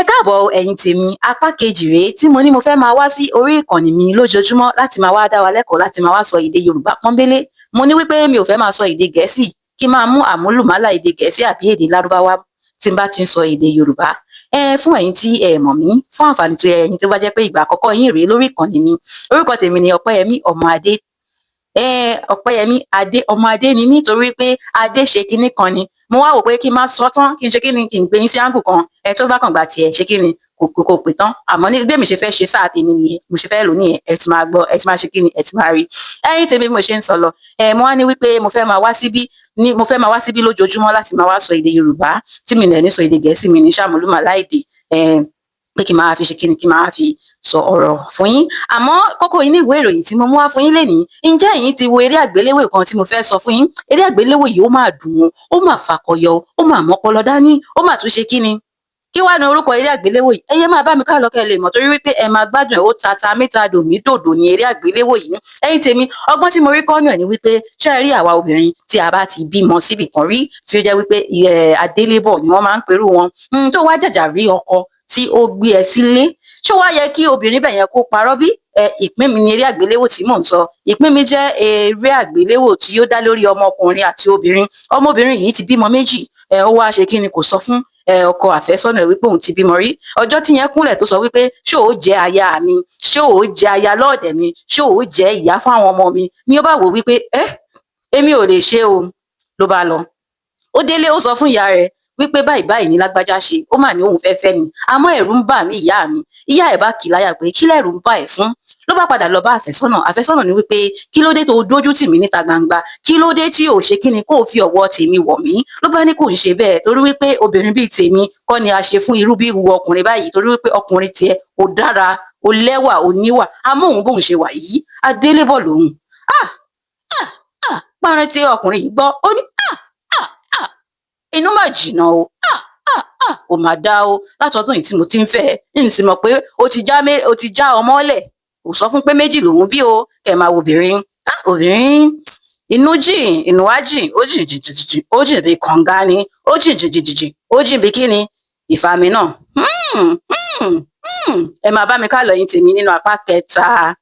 káàbọ̀ ẹ̀yin tèmi, apá kejì rèé tí mo ní mo fẹ́ máa wá sí orí ìkànnì mi lójoojúmọ́ láti máa wá dá wa lẹ́kọ̀ọ́ láti máa wá sọ èdè Yorùbá pọ́nbélé. Mo ní wípé mi ò fẹ́ máa sọ èdè Gẹ̀ẹ́sì kí máa mú àmúlùmálà èdè Gẹ̀ẹ́sì àbí èdè Lárúbáwá tí n bá ti ń sọ èdè Yorùbá. Fún ẹ̀yin tí ẹ mọ̀ mí, fún àǹfààní tó ẹ̀yin tó bá jẹ́ pé ìgbà àkọ́kọ́ yín rèé lórí ìkànnì mi. Orúkọ tèmi ni Ọpẹ́yẹmí ọmọ Adé. Ọpẹ́yẹmí Adé ọmọ Adé ni mí torí pé Adé ṣe kinní kan ni. Mo wá wò pé kí n má sọ tán kí n ṣe kíni kí n gbé yín sí áńgù kan tó bá kàn gbà tiẹ̀ ṣe kíni kò pè tán. Àmọ́ ní bí èmi ṣe fẹ́ ṣe sáà tèmi nìyẹn, mo ṣe fẹ́ lò nìyẹn, ẹ ti máa gbọ́, ẹ ti máa ṣe kíni, ẹ ti máa rí. Ẹ̀yin tèmi bí mo ṣe ń sọ lọ, mo wá ní wípé mo fẹ́ máa wá síbí lójoojúmọ́ láti máa wá sọ èdè Yorùbá tí mi ní sọ èdè Gẹ̀ẹ́sì, mi ní ṣàmúlùmálà èdè pé kí n máa fi ṣe kíni, kí n máa fi sọ ọ̀rọ̀ fún yín. Àmọ́ kókó inú ìwé ìròyìn tí mo mú wá fún yín lénìí, ǹjẹ́ ẹ̀yin ti wo eré àgbéléwò kan tí mo fẹ́ sọ fún yín? Eré àgbéléwò yìí ó máa dùn ó máa fàkọyọ, ó máa mọ́pọlọ dání, ó máa tún ṣe kíni. Kí wá ní orúkọ eré àgbéléwò yìí? Ẹ yé máa bá mi ká lọ kẹ́ lè mọ̀ torí wípé ẹ máa gbádùn ẹ̀, ó tata mẹ́ta dòmí dòdò ní eré àgbéléwò yìí. Ẹ̀yin tèmi, ọgbọ́n tí mo rí kọ́nù ẹ̀ ni wípé ṣé ẹ rí àwa obìnrin tí a bá ti bímọ síbì kan rí tí ó jẹ́ wípé adélébọ̀ ni wọ́n máa ń perú wọn, tó wá jàjà rí ọkọ tí ó gbé ẹ sílé, ṣó wá yẹ kí obìnrin bẹ̀ yẹn kó parọ́ bí? Ìpín mi ni eré àgbéléwò tí mò ń sọ. Ìpín mi jẹ́ eré àgbéléwò tí ó dá lórí ọmọkùnrin àti obìnrin. Ọmọbìnrin yìí ti bímọ méjì, ó wá ṣe kíni, kò sọ fún ọkọ àfẹ́sọ́nà wípé òun ti bímọ rí. Ọjọ́ tí yẹn kúnlẹ̀ tó sọ wípé ṣé ó jẹ́ aya mi, ṣé ó jẹ́ aya lọ́ọ̀dẹ̀ mi, ṣé ó jẹ́ ìyá fún àwọn ọmọ mi, ni ó bá wò wípé èmi ò lè ṣe o, ló bá lọ. Ó délé ó sọ fún ìyá rẹ̀ wípé báyìí báyìí ní lágbájá ṣe, ó mà ní òun fẹ́ mi, àmọ́ ẹ̀rù ń bà mí ìyá mi. Ìyá ẹ̀ bá kì í láyà pé kí lẹ̀rù ń bà ẹ́ fún? Ló bá padà lọ bá àfẹ́sọ́nà ní wípé kí ló dé tó dójú tì mí níta gbangba, kí ló dé tí ò ṣe kíni kó fi ọwọ́ tèmi wọ̀ mí. Ló bá ní kò ń ṣe bẹ́ẹ̀ torí wípé obìnrin bíi tèmi kọ́ ni a ṣe fún irú bí irú ọkùnrin báyìí, torí wípé ọkùnrin tiẹ̀ ó dára, ó lẹ́wà, ó níwà, àmọ́ òun bóun ṣe wà yìí adélébọ̀ lòun. Párin tí ọkùnrin yìí gbọ́, ó ní inú mà jìnnà o, ò mà dá o, látọdún yìí tí mo ti ń fẹ́ ń sì mọ̀ pé ó ti já ọmọ lẹ̀, ò sọ fún pé méjì lòun bí o. Kẹ̀ máa wo obìnrin, inú jìn inú wá jìn, ó jìn jìjìjì, ó jìn bí kànga ni, ó jìn jìjìjì, ó jìn bí kíni ìfàmì náà. Ẹ máa bá mi ká lọ ẹ̀yin tèmi nínú apá kẹta.